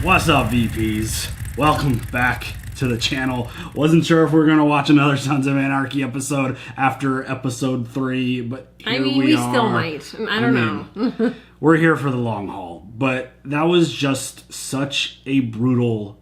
What's up, VPs? Welcome back to the channel. Wasn't sure if we were going to watch another Sons of Anarchy episode after episode 3, but here we are. Still might. I don't know. We're here for the long haul, but that was just such a brutal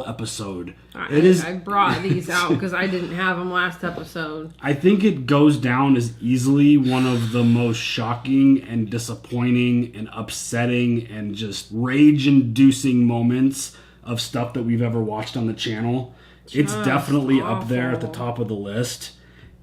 episode. I brought these out because I didn't have them last episode. I think it goes down as easily one of the most shocking and disappointing and upsetting and just rage-inducing moments of stuff that we've ever watched on the channel. It's definitely up there at the top of the list,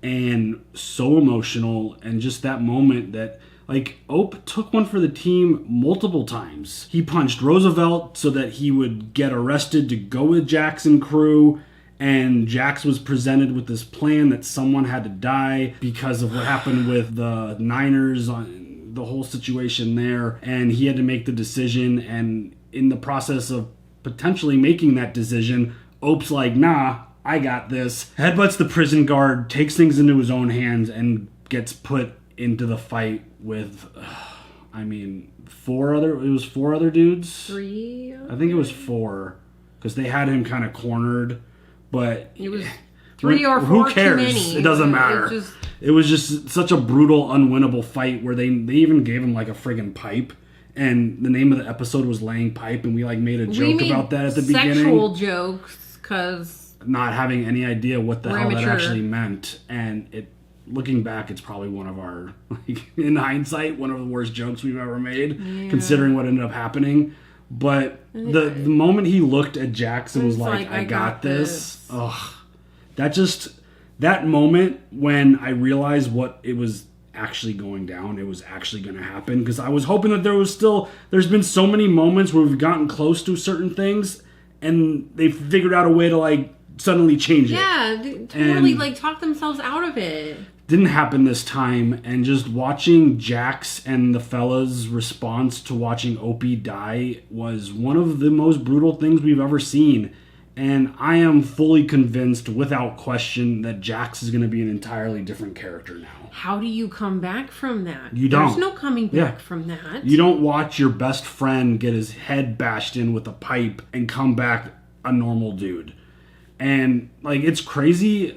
and so emotional, and just that moment that, like, Ope took one for the team multiple times. He punched Roosevelt so that he would get arrested to go with Jax and crew, and Jax was presented with this plan that someone had to die because of what happened with the Niners, on the whole situation there, and he had to make the decision, and in the process of potentially making that decision, Ope's like, nah, I got this. Headbutts the prison guard, takes things into his own hands, and gets put into the fight with, four other dudes? 3? I think it was 4, because they had him kind of cornered, but it was 3 or 4 who cares? too many. It doesn't matter. It was just such a brutal, unwinnable fight where they even gave him like a friggin' pipe, and the name of the episode was Laying Pipe, and we like made a joke about that at the beginning. Sexual jokes, because not having any idea what the hell that actually meant, and it. Looking back, it's probably one of our, in hindsight, one of the worst jokes we've ever made, considering what ended up happening. But the moment he looked at Jax and was like, I got this. Ugh. That moment when I realized what it was actually going down, it was actually going to happen. Because I was hoping that there's been so many moments where we've gotten close to certain things, and they figured out a way to, suddenly change it. Yeah, totally, talk themselves out of it. Didn't happen this time, and just watching Jax and the fellas' response to watching Opie die was one of the most brutal things we've ever seen. And I am fully convinced, without question, that Jax is going to be an entirely different character now. How do you come back from that? You don't. There's no coming back from that. You don't watch your best friend get his head bashed in with a pipe and come back a normal dude. And, it's crazy.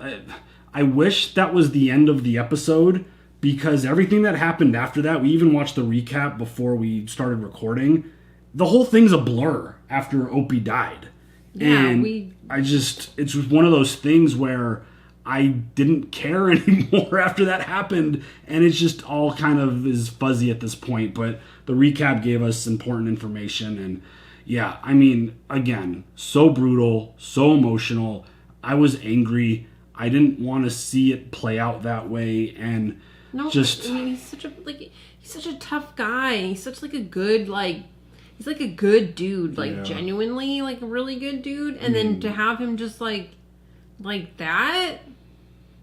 I wish that was the end of the episode, because everything that happened after that, we even watched the recap before we started recording. The whole thing's a blur after Opie died. Yeah, and it's one of those things where I didn't care anymore after that happened, and it's just all kind of is fuzzy at this point. But the recap gave us important information, and yeah, again, so brutal, so emotional. I was angry. I didn't want to see it play out that way, and he's such a tough guy. He's such a good he's a good dude, genuinely a really good dude, and then to have him just like that.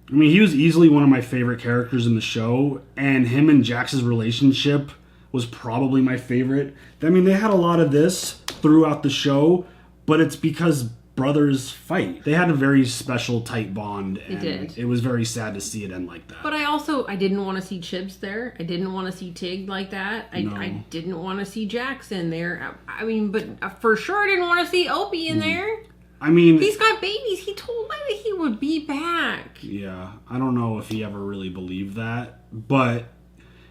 He was easily one of my favorite characters in the show, and him and Jax's relationship was probably my favorite. They had a lot of this throughout the show, but it's because brothers fight. They had a very special, tight bond, and it was very sad to see it end like that. But I didn't want to see Chibs there. I didn't want to see Tig like that. I didn't want to see Jax in there. But for sure I didn't want to see Opie in there. He's got babies. He told me that he would be back. Yeah, I don't know if he ever really believed that, but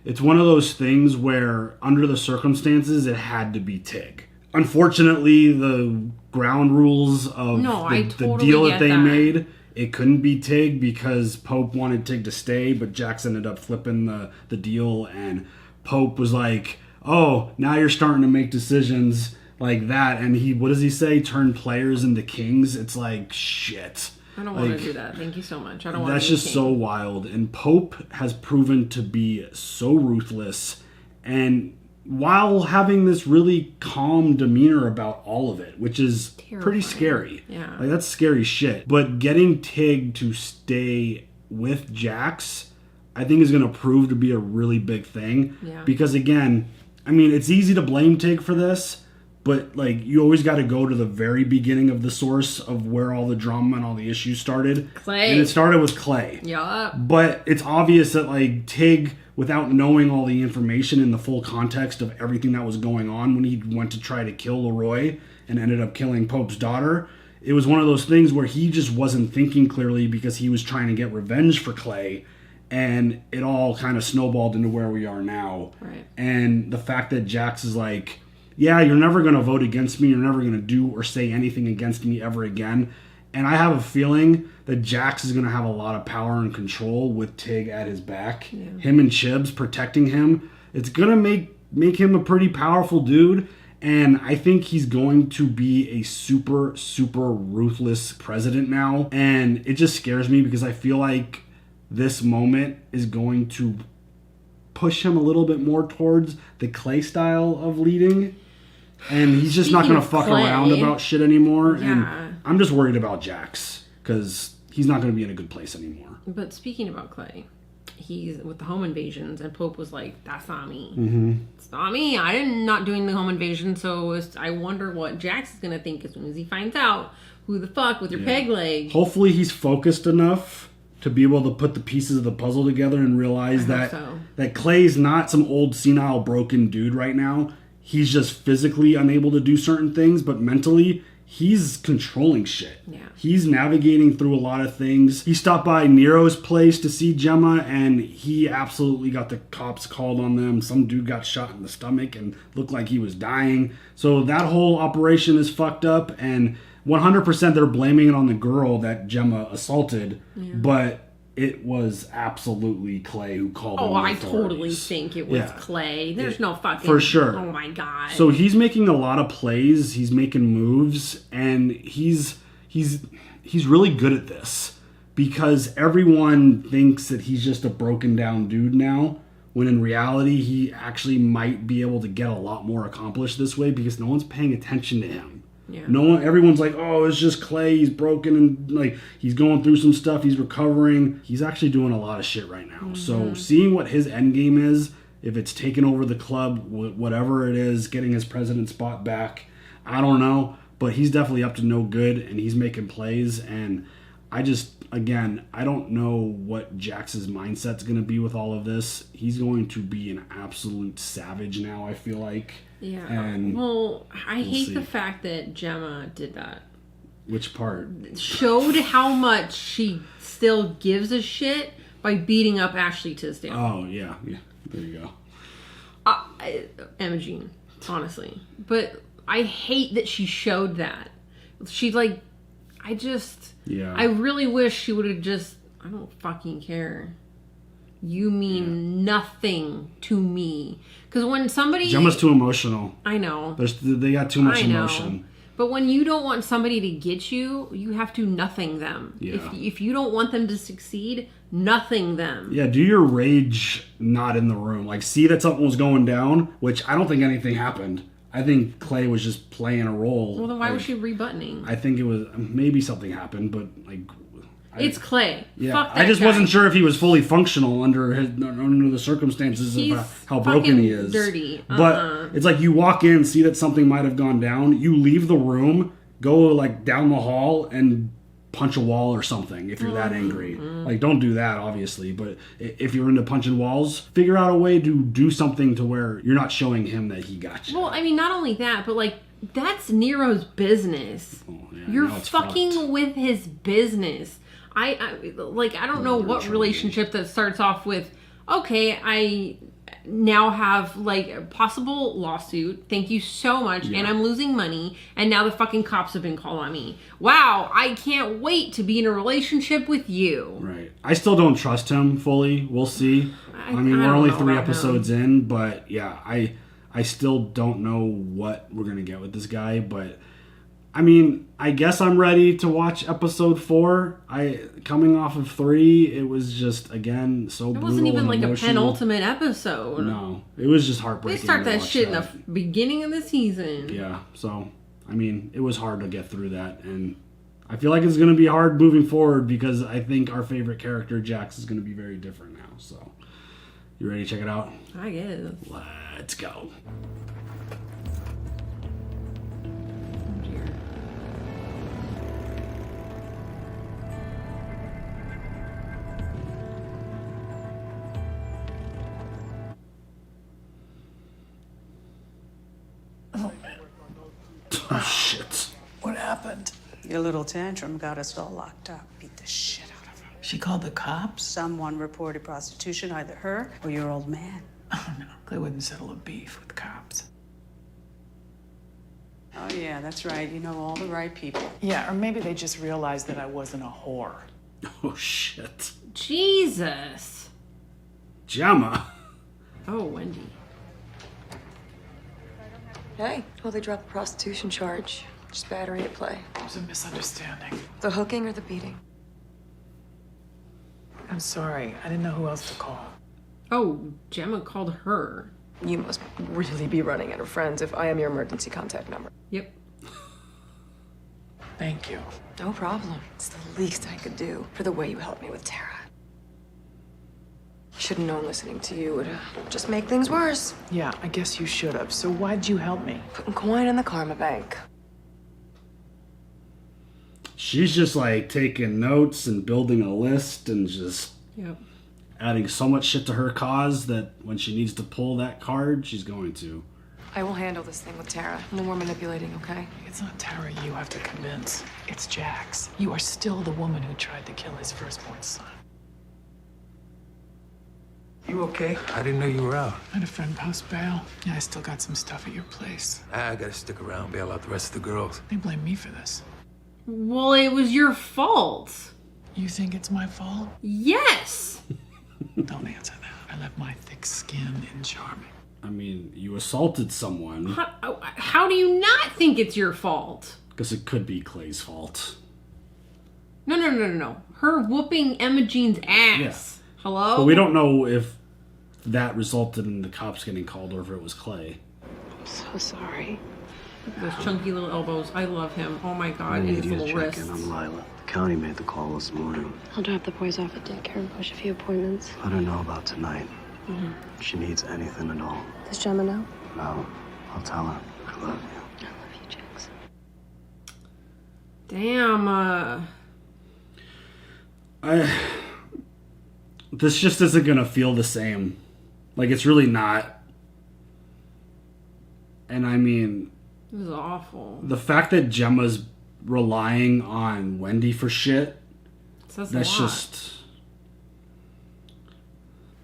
it's one of those things where, under the circumstances, it had to be Tig. Unfortunately, the ground rules of the deal that they made, it couldn't be Tig because Pope wanted Tig to stay, but Jax ended up flipping the deal, and Pope was like, oh, now you're starting to make decisions like that, and what does he say? Turn players into kings? It's like, shit. I don't want to do that. Thank you so much. I don't want to. That's just so wild. And Pope has proven to be so ruthless, and while having this really calm demeanor about all of it, which is pretty scary. Yeah. That's scary shit. But getting Tig to stay with Jax, I think is going to prove to be a really big thing. Yeah. Because again, it's easy to blame Tig for this, but like you always got to go to the very beginning of the source of where all the drama and all the issues started. Clay. And it started with Clay. Yeah. But it's obvious that like Tig, without knowing all the information and the full context of everything that was going on when he went to try to kill Leroy and ended up killing Pope's daughter, it was one of those things where he just wasn't thinking clearly because he was trying to get revenge for Clay. And it all kind of snowballed into where we are now. Right. And the fact that Jax is like, yeah, you're never going to vote against me. You're never going to do or say anything against me ever again. And I have a feeling that Jax is going to have a lot of power and control with Tig at his back. Yeah. Him and Chibs protecting him. It's going to make him a pretty powerful dude. And I think he's going to be a super, super ruthless president now. And it just scares me because I feel like this moment is going to push him a little bit more towards the Clay style of leading. And he's just not going to fuck around about shit anymore. Yeah. And I'm just worried about Jax because he's not going to be in a good place anymore. But speaking about Clay, he's with the home invasions, and Pope was like, "That's not me. Mm-hmm. It's not me. I'm not doing the home invasion." So I wonder what Jax is going to think as soon as he finds out who the fuck with your peg leg. Hopefully, he's focused enough to be able to put the pieces of the puzzle together and realize that Clay's not some old senile broken dude right now. He's just physically unable to do certain things, but mentally, he's controlling shit. Yeah. He's navigating through a lot of things. He stopped by Nero's place to see Gemma, and he absolutely got the cops called on them. Some dude got shot in the stomach and looked like he was dying. So that whole operation is fucked up, and 100% they're blaming it on the girl that Gemma assaulted, but it was absolutely Clay who called them. Oh, I totally think it was Clay. There's no fucking... For sure. Oh, my God. So he's making a lot of plays. He's making moves. And he's really good at this. Because everyone thinks that he's just a broken down dude now. When in reality, he actually might be able to get a lot more accomplished this way. Because no one's paying attention to him. Yeah. Everyone's like, oh, it's just Clay. He's broken and like he's going through some stuff. He's recovering. He's actually doing a lot of shit right now. Mm-hmm. So seeing what his end game is, if it's taking over the club, whatever it is, getting his president spot back, I don't know. But he's definitely up to no good and he's making plays. And I don't know what Jax's mindset's going to be with all of this. He's going to be an absolute savage now, I feel like. Yeah. And I hate the fact that Gemma did that. Which part? Showed how much she still gives a shit by beating up Ashley Tisdale. Oh, yeah. There you go. Emma Jean, honestly. But I hate that she showed that. She's like, I really wish she would have just, I don't fucking care. You mean nothing to me. Because when somebody... Gemma's too emotional. I know. They got too much emotion. But when you don't want somebody to get you, you have to nothing them. Yeah. If you don't want them to succeed, nothing them. Yeah, do your rage not in the room. Like, see that something was going down, which I don't think anything happened. I think Clay was just playing a role. Well, then why was she rebuttoning? I think it was... Maybe something happened, but, like... It's Clay. Yeah, fuck that I just guy. wasn't sure if he was fully functional under the circumstances of how broken he is. Dirty. But it's like you walk in, see that something might have gone down, you leave the room, go like down the hall and punch a wall or something if you're that angry. Like, don't do that, obviously, but if you're into punching walls, figure out a way to do something to where you're not showing him that he got you. Well, I mean, not only that, but like, that's Nero's business. Oh, yeah, you're fucking fucked with his business. I don't know what relationship that starts off with, okay, I now have like a possible lawsuit. Thank you so much. Yeah. And I'm losing money. And now the fucking cops have been called on me. Wow. I can't wait to be in a relationship with you. Right. I still don't trust him fully. We'll see. I mean, we're only 3 episodes in, but yeah, I still don't know what we're going to get with this guy, but I mean, I guess I'm ready to watch episode 4. Coming off of 3, it was just, again, so brutal. It wasn't even like emotional. A penultimate episode. No, it was just heartbreaking. They start that shit in the beginning of the season. Yeah, so, I mean, it was hard to get through that, and I feel like it's going to be hard moving forward because I think our favorite character, Jax, is going to be very different now, so. You ready to check it out? I guess. Let's go. Oh, shit. What happened? Your little tantrum got us all locked up. Beat the shit out of her. She called the cops? Someone reported prostitution, either her or your old man. Oh, no. They wouldn't settle a beef with cops. Oh, yeah, that's right. You know all the right people. Yeah, or maybe they just realized that I wasn't a whore. Oh, shit. Jesus. Gemma. Oh, Wendy. Hey, well, they dropped the prostitution charge. Just battery at play. It was a misunderstanding. The hooking or the beating? I'm sorry. I didn't know who else to call. Oh, Gemma called her. You must really be running out of friends if I am your emergency contact number. Yep. Thank you. No problem. It's the least I could do for the way you helped me with Tara. Should have known listening to you would just make things worse. Yeah, I guess you should have. So why'd you help me? Putting coin in the karma bank. She's just like taking notes and building a list and just adding so much shit to her cause that when she needs to pull that card, she's going to. I will handle this thing with Tara. No more manipulating, okay? It's not Tara you have to convince. It's Jax. You are still the woman who tried to kill his firstborn son. You okay? I didn't know you were out. I had a friend post bail. Yeah, I still got some stuff at your place. I gotta stick around, bail out the rest of the girls. They blame me for this. Well, it was your fault. You think it's my fault? Yes. Don't answer that. I left my thick skin in charming. I mean, you assaulted someone. How do you not think it's your fault? Because it could be Clay's fault. No. Her whooping Emma Jean's ass. Yeah. Hello? But we don't know if that resulted in the cops getting called or if it was Clay. I'm so sorry. Those chunky little elbows. I love him. Oh my god. And his little wrists. I'm Lila. The county made the call this morning. I'll drop the boys off at daycare and push a few appointments. Let her know about tonight. If she needs anything at all. Does Gemma know? No. I'll tell her. I love you. I love you, Jax. Damn. This just isn't gonna feel the same. Like, it's really not. And I mean... It was awful. The fact that Gemma's relying on Wendy for shit... That's just...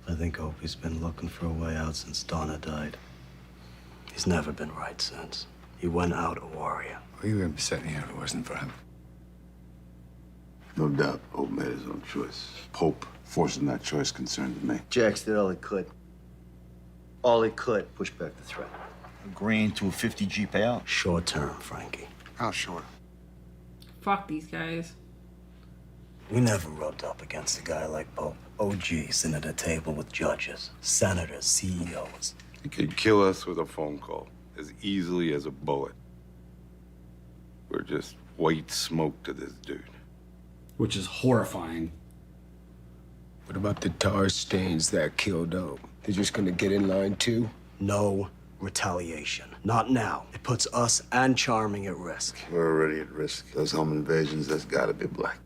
I think Opie's been looking for a way out since Donna died. He's never been right since. He went out a warrior. We wouldn't be sitting here if it wasn't for him. No doubt, Pope made his own choice. Pope forcing that choice concerns me. Jax did all he could. All he could. Push back the threat. Agreeing to a 50G payout? Short term, Frankie. How short? Fuck these guys. We never rubbed up against a guy like Pope. OG sitting at a table with judges, senators, CEOs. He could kill us with a phone call as easily as a bullet. We're just white smoke to this dude. Which is horrifying. What about the tar stains that killed Oak? They're just gonna get in line too? No retaliation. Not now. It puts us and Charming at risk. We're already at risk. Those home invasions, that's gotta be black.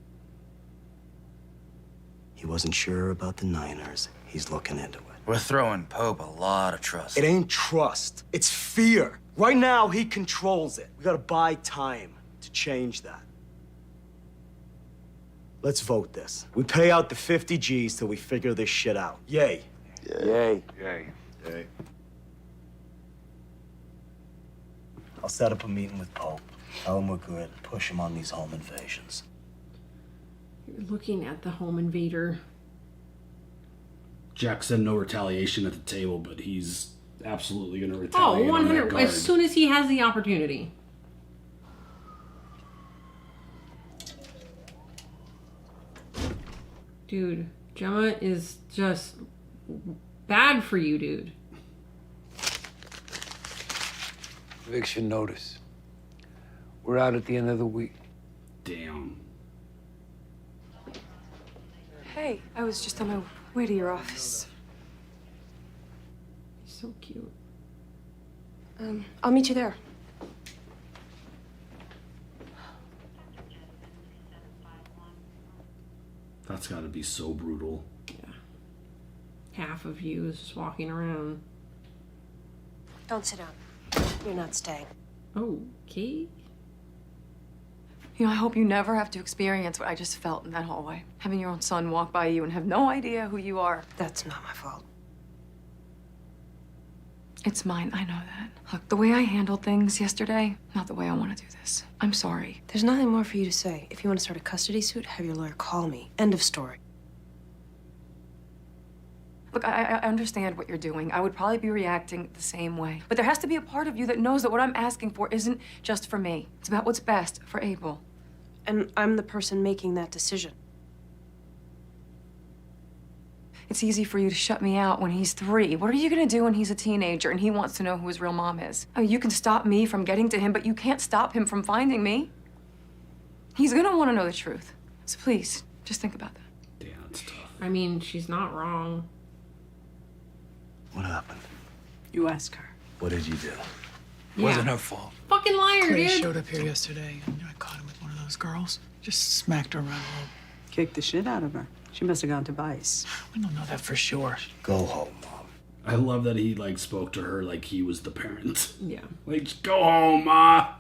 He wasn't sure about the Niners. He's looking into it. We're throwing Pope a lot of trust. It ain't trust. It's fear. Right now, he controls it. We gotta buy time to change that. Let's vote this. We pay out the 50 G's till we figure this shit out. Yay. Yay. Yay. Yay. I'll set up a meeting with Pope. Tell him we're good. Push him on these home invasions. You're looking at the home invader. Jack said no retaliation at the table, but he's absolutely going to retaliate. Oh, 100. As soon as he has the opportunity. Dude, Gemma is just bad for you, dude. Eviction notice. We're out at the end of the week. Damn. Hey, I was just on my way to your office. So cute. I'll meet you there. That's got to be so brutal. Yeah. Half of you is just walking around. Don't sit down. You're not staying. Okay. You know, I hope you never have to experience what I just felt in that hallway. Having your own son walk by you and have no idea who you are. That's not my fault. It's mine, I know that. Look, the way I handled things yesterday, not the way I want to do this. I'm sorry. There's nothing more for you to say. If you want to start a custody suit, have your lawyer call me. End of story. Look, I understand what you're doing. I would probably be reacting the same way. But there has to be a part of you that knows that what I'm asking for isn't just for me. It's about what's best for Abel. And I'm the person making that decision. It's easy for you to shut me out when he's 3. What are you gonna do when he's a teenager and he wants to know who his real mom is? I mean, you can stop me from getting to him, but you can't stop him from finding me. He's gonna want to know the truth. So please, just think about that. Damn, it's tough. I mean, she's not wrong. What happened? You ask her. What did you do? It wasn't her fault. Fucking liar, Clay dude. showed up here yesterday, and I caught him with one of those girls. Just smacked her around a little. Kicked the shit out of her. She must have gone to Vice. We don't know that for sure. Go home, Mom. I love that he like spoke to her like he was the parent. Yeah. Like, just go home, Ma.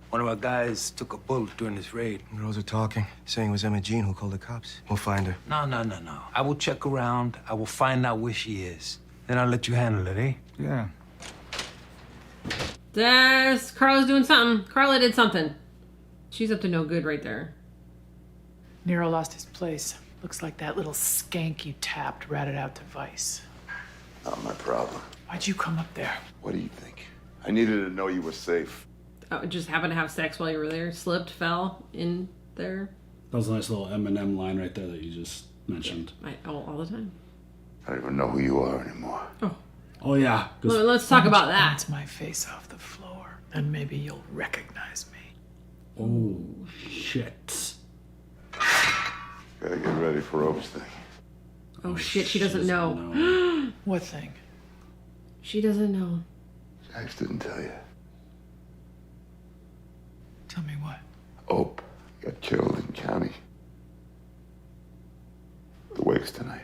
One of our guys took a bullet during this raid. Girls are talking, saying it was Emma Jean who called the cops. We'll find her. No. I will check around. I will find out where she is. Then I'll let you handle it, eh? Yeah. Carla's doing something. Carla did something. She's up to no good right there. Nero lost his place. Looks like that little skank you tapped ratted out to Vice. Not my problem. Why'd you come up there? What do you think? I needed to know you were safe. Oh, just happened to have sex while you were there. Slipped, fell in there. That was a nice little Eminem line right there that you just mentioned. All the time. I don't even know who you are anymore. Oh yeah. Let's talk about that. Bounce my face off the floor, and maybe you'll recognize me. Oh shit. Gotta get ready for Ope's thing. Oh shit, she doesn't know. What thing? She doesn't know. Jax didn't tell you. Tell me what? Ope got killed in county. The wake's tonight.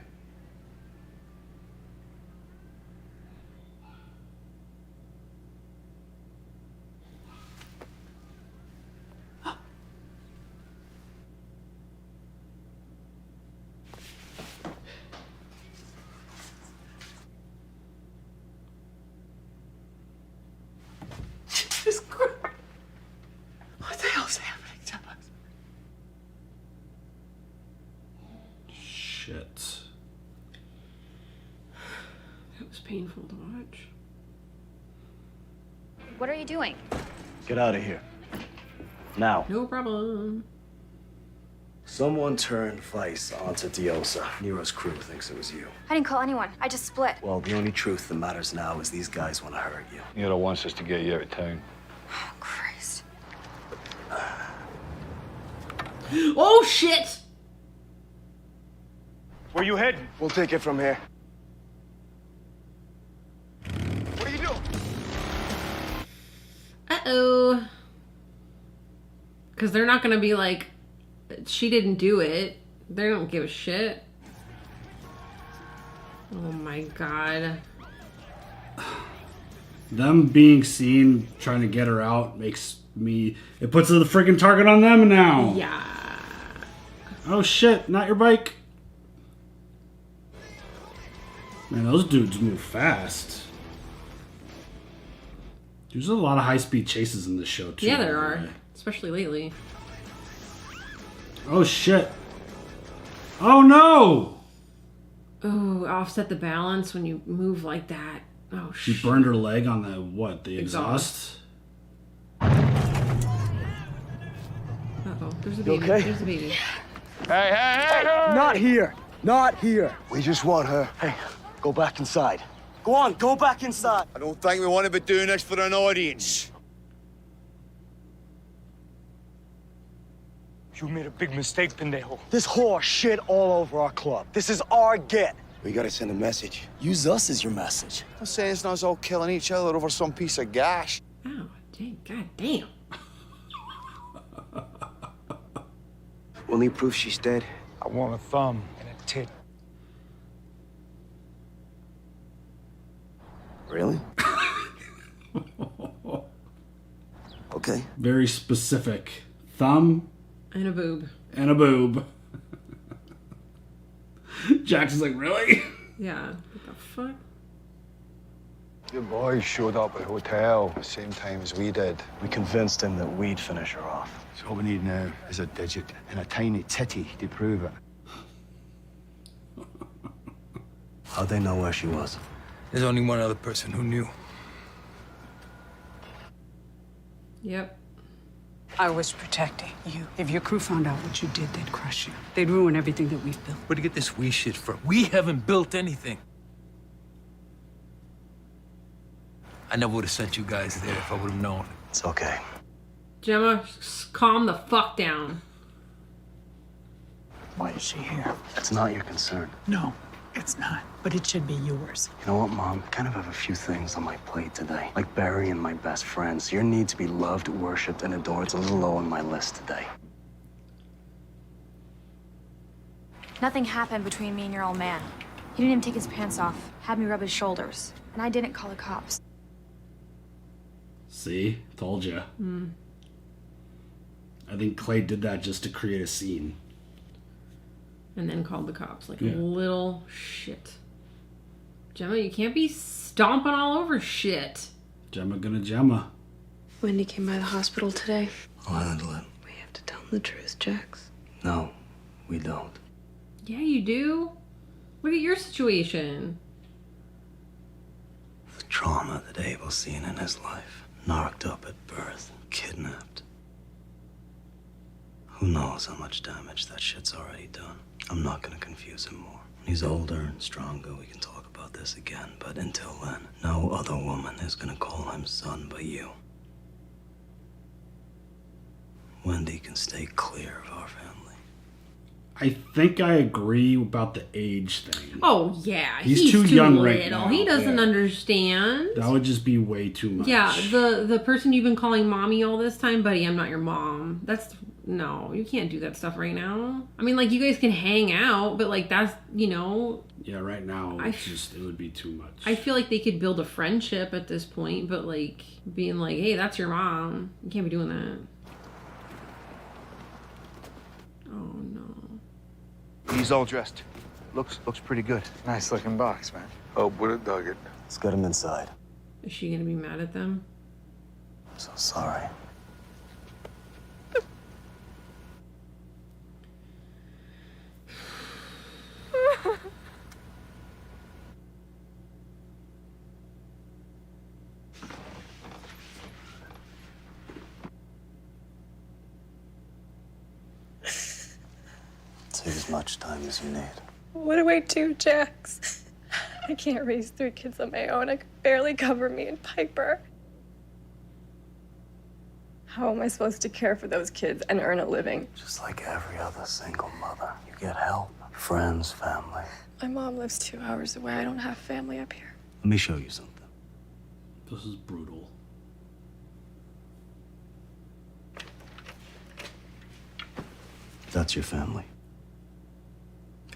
Jesus Christ. What the hell's happening to us? Shit. That was painful to watch. What are you doing? Get out of here. Now. No problem. Someone turned Vice onto Diosa. Nero's crew thinks it was you. I didn't call anyone. I just split. Well, the only truth that matters now is these guys want to hurt you. Nero wants us to get you out of town. Oh, Christ. Oh, shit! Where you heading? We'll take it from here. What are you doing? Uh-oh. Because they're not going to be like, she didn't do it. They don't give a shit. Oh my god. Them being seen trying to get her out makes me... It puts the freaking target on them now. Yeah. Oh shit, not your bike. Man, those dudes move fast. There's a lot of high-speed chases in this show, too. Yeah, there are. Especially lately. Oh, shit. Oh, no! Oh, offset the balance when you move like that. Oh, shit. She burned her leg on the, what, the exhaust? Uh-oh, there's a baby. Okay? There's a baby. Hey! Not here. Not here. We just want her. Hey, go back inside. Go on, go back inside. I don't think we want to be doing this for an audience. You made a big mistake, pendejo. This whore shit all over our club. This is our get. We gotta send a message. Use us as your message. I'm saying it's not us all killing each other over some piece of gash. Oh, dang, god damn. We'll need proof she's dead. I want a thumb and a tit. Really? Very specific. Thumb. And a boob. And a boob. Jax is like, really? Yeah. What the fuck? Your boys showed up at the hotel the same time as we did. We convinced him that we'd finish her off. So all we need now is a digit and a tiny titty to prove it. How'd they know where she was? There's only one other person who knew. Yep. I was protecting you. If your crew found out what you did, they'd crush you. They'd ruin everything that we've built. Where'd you get this we shit from? We haven't built anything. I never would have sent you guys there if I would have known. It's okay. Gemma, calm the fuck down. Why is she here? It's not your concern. No, it's not. But it should be yours. You know what, Mom? I kind of have a few things on my plate today. Like burying my best friends. Your need to be loved, worshipped, and adored is a little low on my list today. Nothing happened between me and your old man. He didn't even take his pants off, had me rub his shoulders, and I didn't call the cops. See? Told ya. I think Clay did that just to create a scene. And then called the cops like a little shit. Gemma, you can't be stomping all over shit. Gemma gonna Gemma. Wendy came by the hospital today. I'll handle it. We have to tell him the truth, Jax. No, we don't. Yeah, you do. Look at your situation. The trauma that Abel's seen in his life. Knocked up at birth. Kidnapped. Who knows how much damage that shit's already done. I'm not gonna confuse him more. When he's older and stronger, we can talk about this again. But until then, no other woman is gonna call him son but you. Wendy can stay clear of our family. I think I agree about the age thing. Oh, yeah. He's too young little. right now. He doesn't understand. That would just be way too much. Yeah, the person you've been calling mommy all this time, buddy, I'm not your mom. That's... No, you can't do that stuff right now. I mean, like, you guys can hang out, but, like, that's, you know... Yeah, right now, it would be too much. I feel like they could build a friendship at this point, but, like, being like, hey, that's your mom. You can't be doing that. Oh, no. He's all dressed. Looks pretty good. Nice looking box, man. Oh, would have dug it. Let's get him inside. Is she gonna be mad at them? I'm so sorry. Take as much time as you need. What do I do, Jax? I can't raise 3 kids on my own. I could barely cover me and Piper. How am I supposed to care for those kids and earn a living? Just like every other single mother. You get help. Friends, family. My mom lives 2 hours away. I don't have family up here. Let me show you something. This is brutal. That's your family.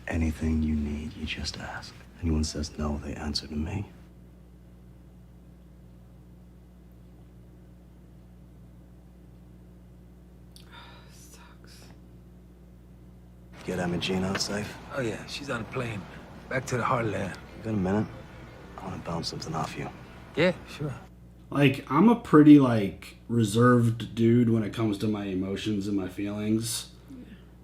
Anything you need, you just ask. Anyone says no, they answer to me. Sucks. Get Imogene out safe? Oh, yeah, she's on a plane. Back to the heartland. You got a minute? I want to bounce something off you. Yeah, sure. Like, I'm a pretty, like, reserved dude when it comes to my emotions and my feelings.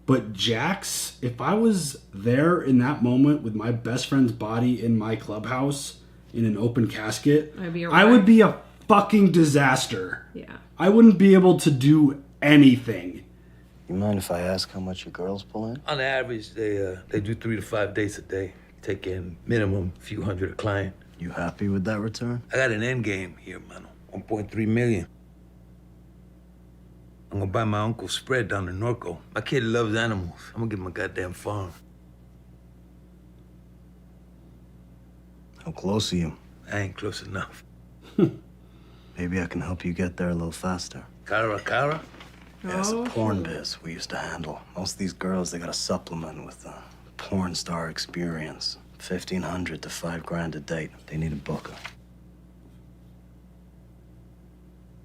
But Jax, if I was there in that moment with my best friend's body in my clubhouse in an open casket, I would be a fucking disaster. Yeah. I wouldn't be able to do anything. You mind if I ask how much your girls pull in? On average, they do 3 to 5 dates a day. Take in minimum a few hundred a client. You happy with that return? I got an end game here, man. 1.3 million. I'm gonna buy my uncle's spread down in Norco. My kid loves animals. I'm gonna give him a goddamn farm. How close are you? I ain't close enough. Maybe I can help you get there a little faster. Cara? Yeah, it's a porn biz we used to handle. Most of these girls, they got a supplement with a porn star experience. 1,500 to $5,000 a date. They need a booker.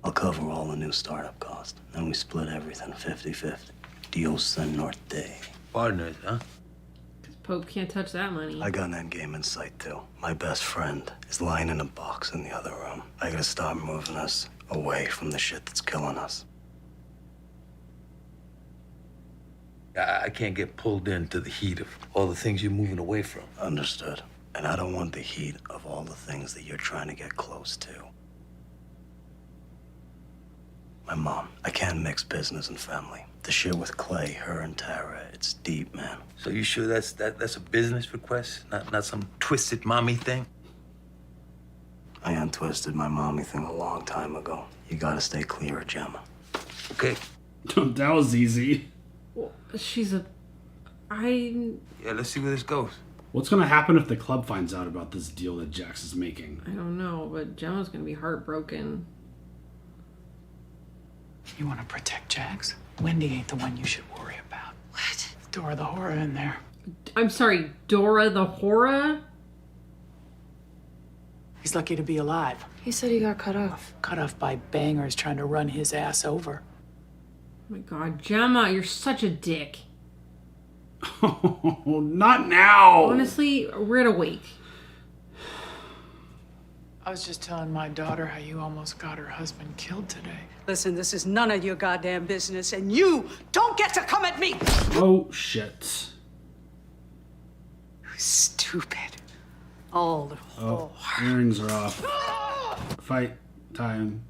I'll cover all the new startup costs. Then we split everything 50-50. Dios en norte. Partners, huh? Pope can't touch that money. I got an end game in sight, too. My best friend is lying in a box in the other room. I gotta start moving us away from the shit that's killing us. I can't get pulled into the heat of all the things you're moving away from. Understood. And I don't want the heat of all the things that you're trying to get close to. My mom. I can't mix business and family. The shit with Clay, her and Tara, it's deep, man. So you sure that's a business request? Not some twisted mommy thing? I untwisted my mommy thing a long time ago. You gotta stay clear of Gemma. Okay. That was easy. Well, she's a... Yeah, let's see where this goes. What's gonna happen if the club finds out about this deal that Jax is making? I don't know, but Gemma's gonna be heartbroken. You want to protect Jax? Wendy ain't the one you should worry about. What? Dora the Horror in there. I'm sorry, Dora the Horror? He's lucky to be alive. He said he got cut off. Cut off by bangers trying to run his ass over. Oh my god, Gemma, you're such a dick. Oh, not now. Honestly, we're at a wake. I was just telling my daughter how you almost got her husband killed today. Listen, this is none of your goddamn business, and you don't get to come at me! Oh, shit. Stupid. Old Oh, earrings are off. Fight time.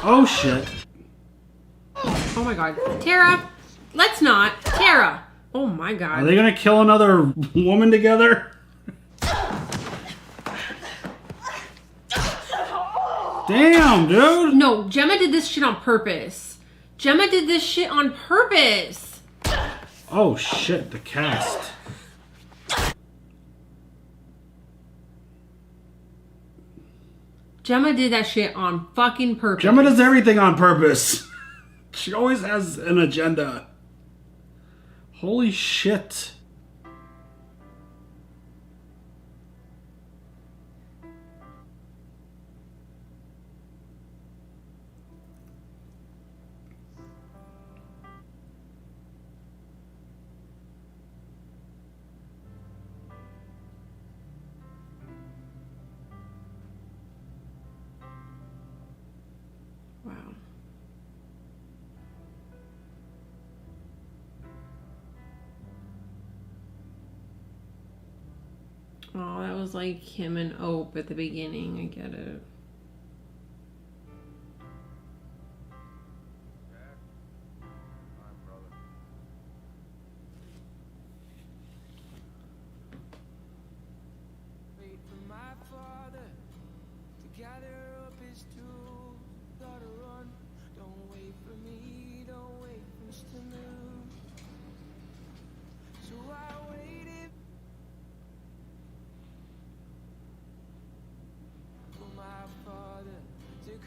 Oh, shit. Oh my god. Tara, let's not. Tara. Oh my god. Are they gonna kill another woman together? Damn, dude. No, Gemma did this shit on purpose. Gemma did this shit on purpose. Oh shit, the cast. Gemma did that shit on fucking purpose. Gemma does everything on purpose. She always has an agenda. Holy shit. Wow. Oh, that was like him and Ope at the beginning. I get it.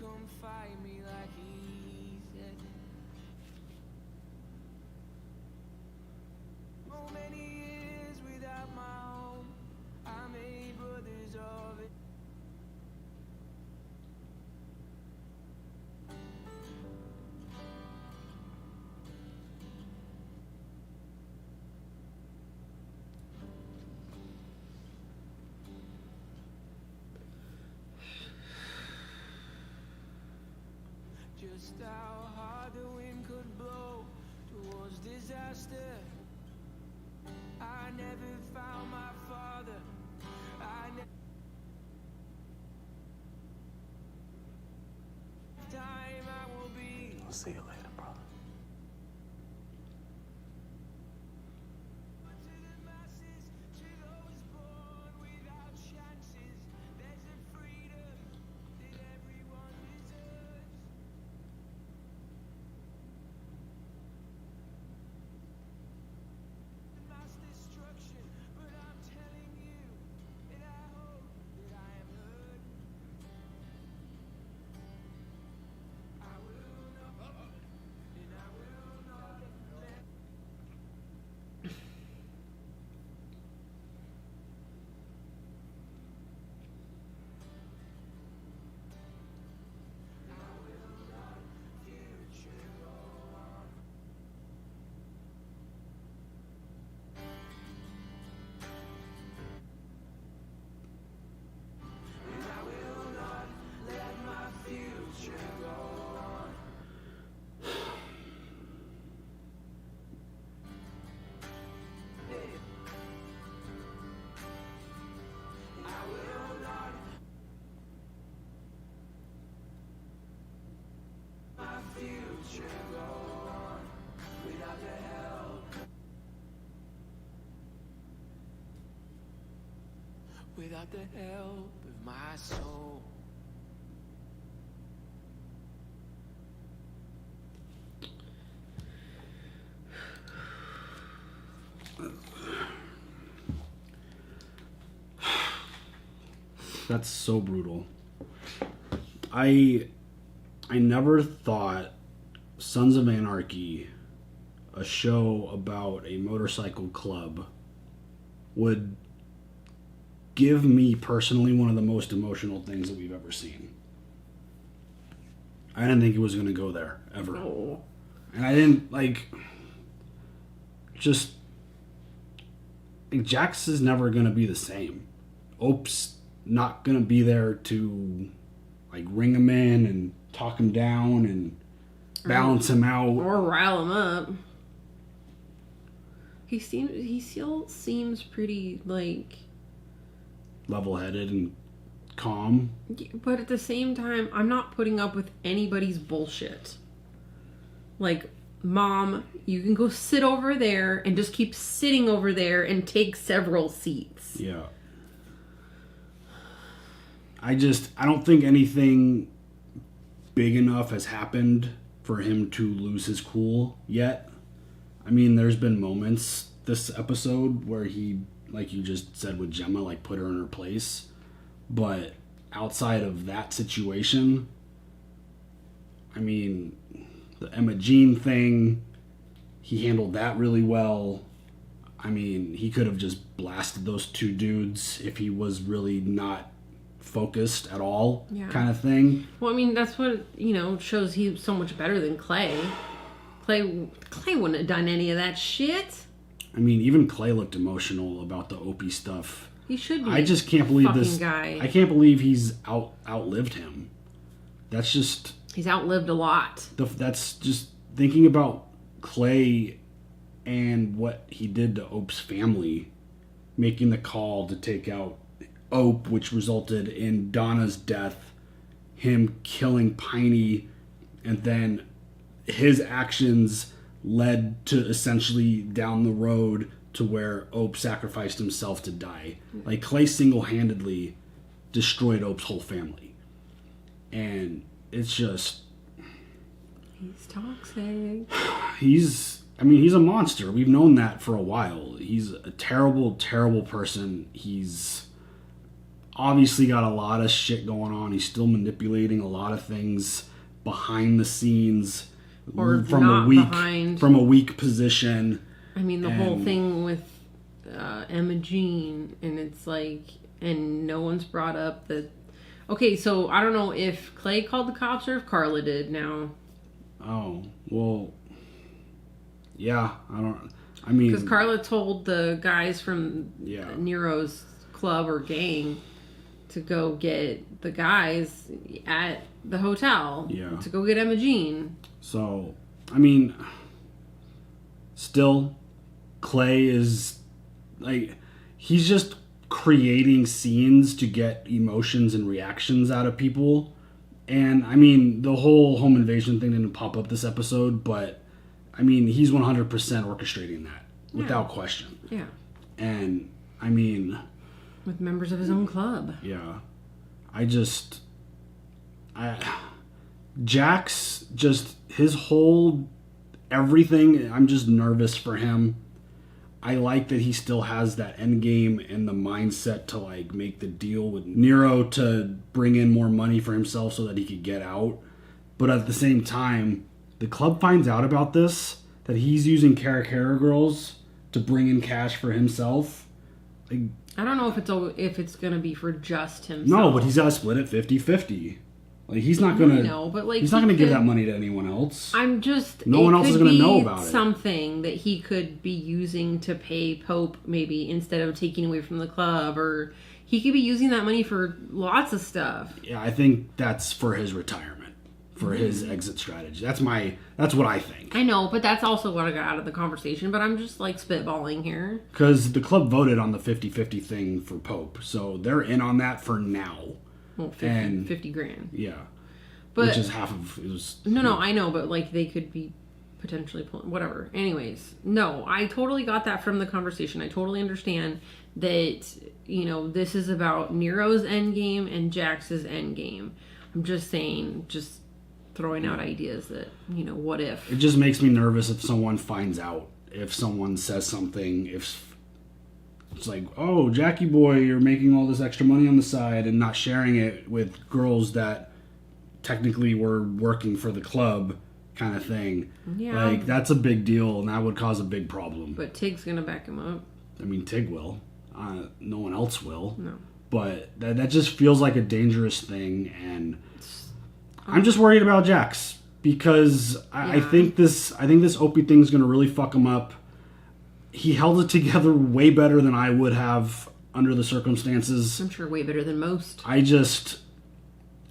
Come find me like he said. So many years without my home, I made brothers of it. Just how hard the wind could blow towards disaster. I never found my father. Time I will be. I'll see you later, brother. without the help of my soul. That's so brutal. I never thought Sons of Anarchy, a show about a motorcycle club, would give me personally one of the most emotional things that we've ever seen. I didn't think it was going to go there, ever. Oh. And I didn't, Jax is never going to be the same. Ope's not going to be there to, ring him in and talk him down and balance him out. Or rile him up. He still seems pretty, level-headed and calm. But at the same time, I'm not putting up with anybody's bullshit. Mom, you can go sit over there and just keep sitting over there and take several seats. Yeah. I don't think anything big enough has happened for him to lose his cool yet. I mean, there's been moments this episode where he, like you just said with Gemma, put her in her place. But outside of that situation, I mean, the Emma Jean thing, he handled that really well. I mean, he could have just blasted those two dudes if he was really not focused at all, kind of thing. Well, I mean, that's what, shows he's so much better than Clay. Clay wouldn't have done any of that shit. I mean, even Clay looked emotional about the Opie stuff. He should be. I just can't believe this guy. I can't believe he's outlived him. That's just... He's outlived a lot. That's just thinking about Clay and what he did to Ope's family, making the call to take out Ope, which resulted in Donna's death, him killing Piney, and then his actions led to essentially down the road to where Ope sacrificed himself to die. Clay single-handedly destroyed Ope's whole family. And it's just... He's toxic. He's a monster. We've known that for a while. He's a terrible, terrible person. He's obviously got a lot of shit going on. He's still manipulating a lot of things behind the scenes, or from a weak position. I mean, the whole thing with Emma Jean, and it's and no one's brought up that. Okay, so I don't know if Clay called the cops or if Carla did now. Oh, well, yeah, I mean... Because Carla told the guys from Nero's club or gang to go get the guys at the hotel. Yeah. To go get Emma Jean. So, I mean, still, Clay is, he's just creating scenes to get emotions and reactions out of people. And, I mean, the whole home invasion thing didn't pop up this episode, but, I mean, he's 100% orchestrating that, without question. Yeah. And, I mean... With members of his own club. Yeah. Jax, just his whole everything, I'm just nervous for him. I like that he still has that end game and the mindset to make the deal with Nero to bring in more money for himself so that he could get out. But at the same time, the club finds out about this, that he's using Karakara girls to bring in cash for himself. I don't know if it's going to be for just himself. No, but he's got to split it 50-50. He's not going to. He's not going to give that money to anyone else. No one else is going to know about it. Something that he could be using to pay Pope, maybe instead of taking away from the club, or he could be using that money for lots of stuff. Yeah, I think that's for his retirement, for his exit strategy. That's what I think. I know, but that's also what I got out of the conversation. But I'm just spitballing here. Because the club voted on the 50-50 thing for Pope, so they're in on that for now. Well, 50 grand. Yeah. But, which is half of... It was, no, I know, but they could be potentially whatever. Anyways, no, I totally got that from the conversation. I totally understand that, you know, this is about Nero's endgame and Jax's endgame. I'm just saying, just throwing out ideas that, you know, what if? It just makes me nervous if someone finds out, if someone says something, if it's like, oh, Jackie boy, you're making all this extra money on the side and not sharing it with girls that technically were working for the club, kind of thing. Yeah. Like, that's a big deal, and that would cause a big problem. But Tig's gonna back him up. I mean, Tig will. No one else will. No. But that just feels like a dangerous thing, and I'm just worried about Jax because I think this Opie thing's gonna really fuck him up. He held it together way better than I would have under the circumstances. I'm sure way better than most.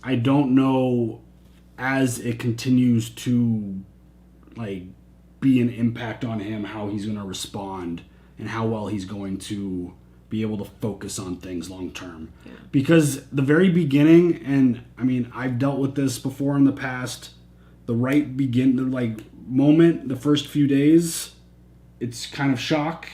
I don't know, as it continues to like be an impact on him, how he's going to respond and how well he's going to be able to focus on things long term. Yeah. Because the very beginning, and I mean, I've dealt with this before in the past, the moment, the first few days, it's kind of shock.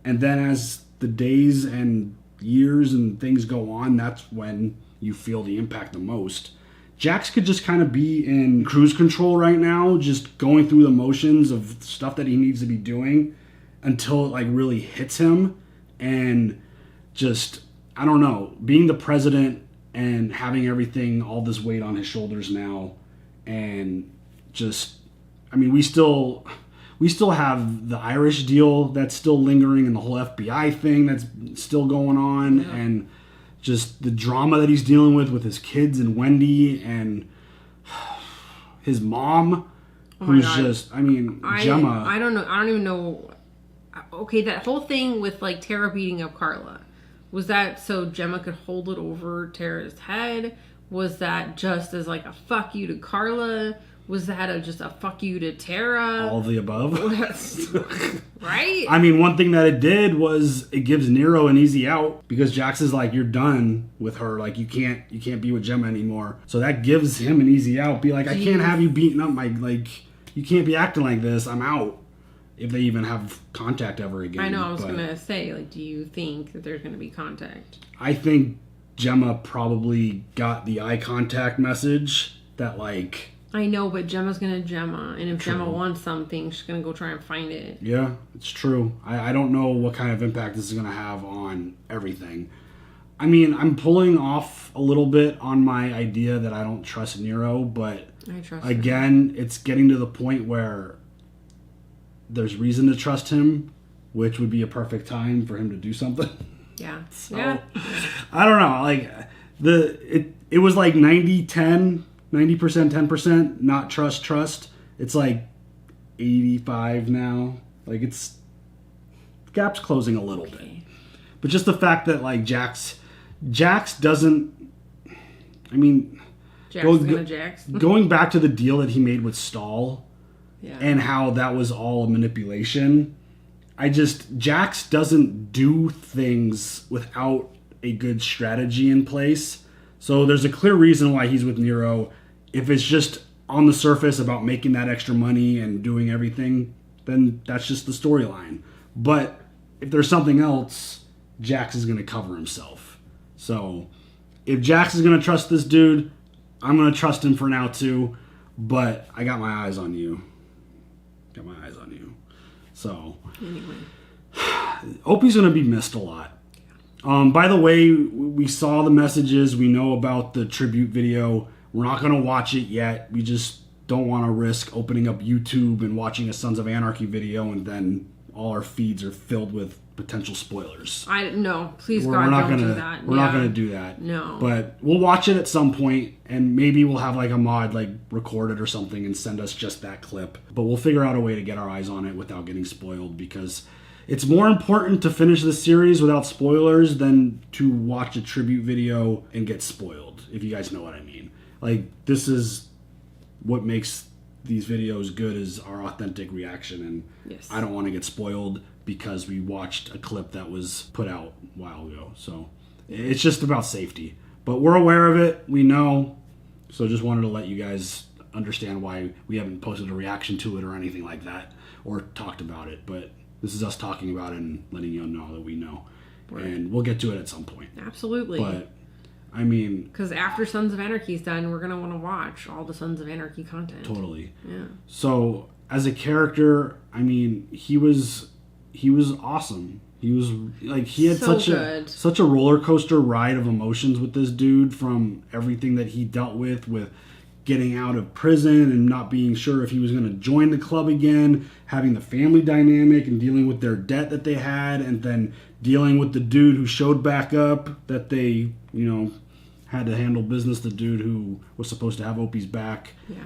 And then as the days and years and things go on, that's when you feel the impact the most. Jax could just kind of be in cruise control right now, just going through the motions of stuff that he needs to be doing until it like really hits him. And just, I don't know, being the president and having everything, all this weight on his shoulders now, and just, I mean, we still have the Irish deal that's still lingering, and the whole FBI thing that's still going on, and just the drama that he's dealing with his kids and Wendy and his mom, who's just, I mean, Gemma. I don't know. I don't even know. Okay, that whole thing with like Tara beating up Carla, was that so Gemma could hold it over Tara's head? Was that just as like a fuck you to Carla? Was that just a fuck you to Tara? All of the above. Right? I mean, one thing that it did was it gives Nero an easy out because Jax is like, you're done with her. Like, you can't be with Gemma anymore. So that gives him an easy out. Be like, I can't have you beating up my, like, you can't be acting like this. I'm out. If they even have contact ever again. I know, I was going to say, like, do you think that there's going to be contact? I think Gemma probably got the eye contact message that, like... I know, but Gemma's going to Gemma, and if Gemma wants something, she's going to go try and find it. Yeah, it's true. I don't know what kind of impact this is going to have on everything. I mean, I'm pulling off a little bit on my idea that I don't trust Nero, but I trust again, it's getting to the point where there's reason to trust him, which would be a perfect time for him to do something. Yeah. So, yeah. I don't know. Like, it was like 90-10, 90%, 10%, not trust. It's like 85 now. Like, it's, the gap's closing a little bit. But just the fact that, like, Jax doesn't, I mean, going back to the deal that he made with Stahl, and how that was all a manipulation. Jax doesn't do things without a good strategy in place. So there's a clear reason why he's with Nero. If it's just on the surface about making that extra money and doing everything, then that's just the storyline. But if there's something else, Jax is going to cover himself. So if Jax is going to trust this dude, I'm going to trust him for now too. But I got my eyes on you. So, anyway, Opie's going to be missed a lot. By the way, we saw the messages. We know about the tribute video. We're not going to watch it yet. We just don't want to risk opening up YouTube and watching a Sons of Anarchy video and then all our feeds are filled with potential spoilers. No, please God, don't do that. We're not going to do that. No. But we'll watch it at some point, and maybe we'll have like a mod like record it or something and send us just that clip. But we'll figure out a way to get our eyes on it without getting spoiled, because it's more important to finish this series without spoilers than to watch a tribute video and get spoiled, if you guys know what I mean. Like, this is what makes these videos good, is our authentic reaction, and I don't want to get spoiled because we watched a clip that was put out a while ago. So it's just about safety. But we're aware of it. We know. So just wanted to let you guys understand why we haven't posted a reaction to it or anything like that or talked about it. But this is us talking about it and letting you know that we know. Right. And we'll get to it at some point. Absolutely. But, I mean... Because after Sons of Anarchy is done, we're going to want to watch all the Sons of Anarchy content. Totally. Yeah. So, as a character, I mean, he was awesome. He was, like, he had so such a roller coaster ride of emotions with this dude, from everything that he dealt with getting out of prison and not being sure if he was going to join the club again, having the family dynamic and dealing with their debt that they had, and then dealing with the dude who showed back up that they, had to handle business, the dude who was supposed to have Opie's back. Yeah.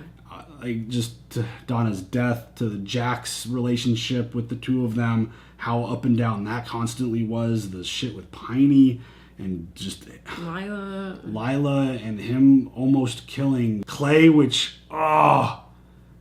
Like, just to Donna's death, to the Jack's relationship with the two of them, how up and down that constantly was, the shit with Piney, and just Lila and him almost killing Clay, which, I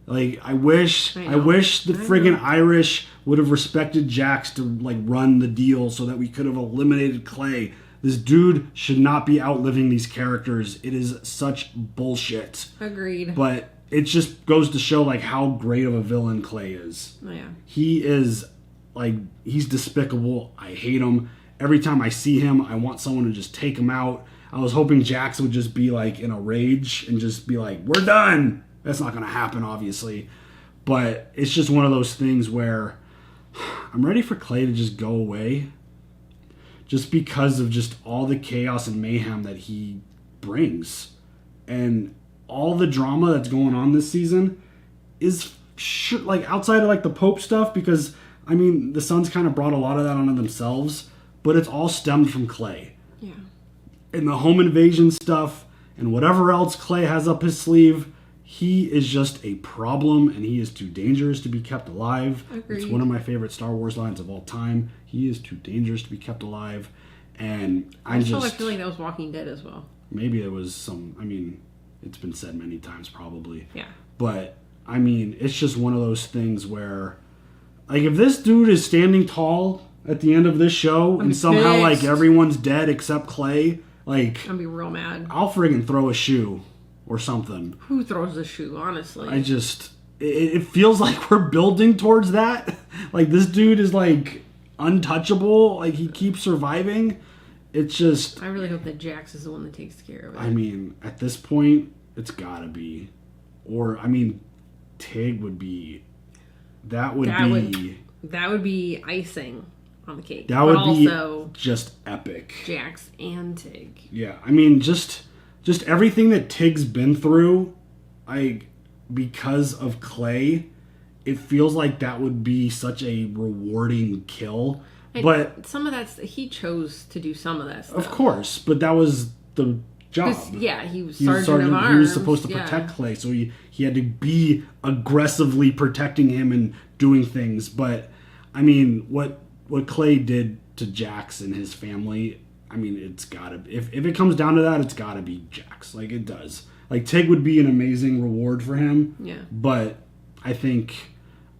wish the friggin' Irish would have respected Jax to, like, run the deal so that we could have eliminated Clay. This dude should not be outliving these characters. It is such bullshit. Agreed. But it just goes to show, like, how great of a villain Clay is. Oh, yeah. He is, like, he's despicable. I hate him. Every time I see him, I want someone to just take him out. I was hoping Jax would just be, like, in a rage and just be like, we're done. That's not going to happen, obviously. But it's just one of those things where I'm ready for Clay to just go away. Just because of just all the chaos and mayhem that he brings. And all the drama that's going on this season is, like, outside of, like, the Pope stuff, because, I mean, the Sons kind of brought a lot of that onto themselves. But it's all stemmed from Clay. Yeah. And the home invasion stuff and whatever else Clay has up his sleeve, he is just a problem, and he is too dangerous to be kept alive. Agreed. It's one of my favorite Star Wars lines of all time. He is too dangerous to be kept alive. And I feel like that was Walking Dead as well. Maybe there was some, I mean, it's been said many times probably. Yeah. But, I mean, it's just one of those things where, like, if this dude is standing tall at the end of this show and somehow, like, everyone's dead except Clay, like, I'll be real mad. I'll friggin' throw a shoe or something. Who throws a shoe, honestly? I just, it feels like we're building towards that. Like, this dude is, like, untouchable. Like, he keeps surviving. It's just, I really hope that Jax is the one that takes care of it. I mean, at this point, it's gotta be. Or, I mean, Tig would be, that would be icing on the cake. That would be just epic. Jax and Tig. Yeah, I mean, just everything that Tig's been through, because of Clay, it feels like that would be such a rewarding kill. But some of he chose to do some of that stuff. Of course, but that was the job. Yeah, he was Sergeant of Arms. He was supposed to protect Clay, so he had to be aggressively protecting him and doing things. But, I mean, what Clay did to Jax and his family, I mean, it's gotta, if it comes down to that, it's gotta be Jax. Like, it does. Like, Tig would be an amazing reward for him. Yeah. But I think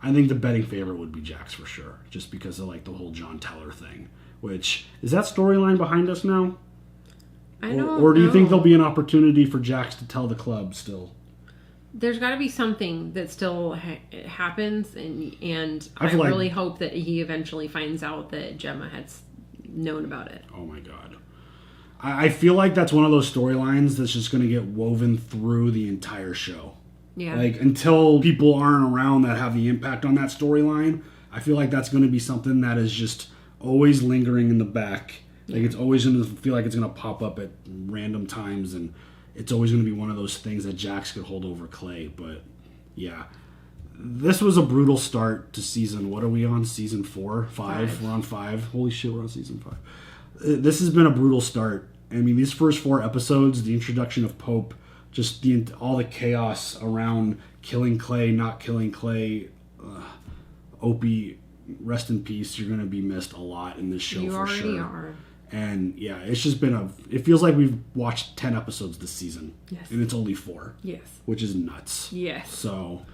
the betting favorite would be Jax for sure, just because of, like, the whole John Teller thing. Which, is that storyline behind us now? I don't know. Or do you think there'll be an opportunity for Jax to tell the club still? There's got to be something that still happens, and I really hope that he eventually finds out that Gemma had known about it. Oh my god. I feel like that's one of those storylines that's just going to get woven through the entire show. Yeah. Like, until people aren't around that have the impact on that storyline, I feel like that's going to be something that is just always lingering in the back. Like, it's always going to feel like it's going to pop up at random times, and it's always going to be one of those things that Jax could hold over Clay. But, yeah. This was a brutal start to season. What are we on? Season 4? 5? We're on 5. Holy shit, we're on season 5. This has been a brutal start. I mean, these first 4 episodes, the introduction of Pope, just all the chaos around killing Clay, not killing Clay. Opie, rest in peace. You're going to be missed a lot in this show for sure. You already are. And yeah, it's just been it feels like we've watched 10 episodes this season. Yes. And it's only 4. Yes. Which is nuts. Yes. So,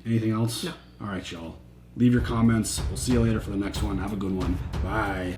anything else? No. All right, y'all. Leave your comments. We'll see you later for the next one. Have a good one. Bye.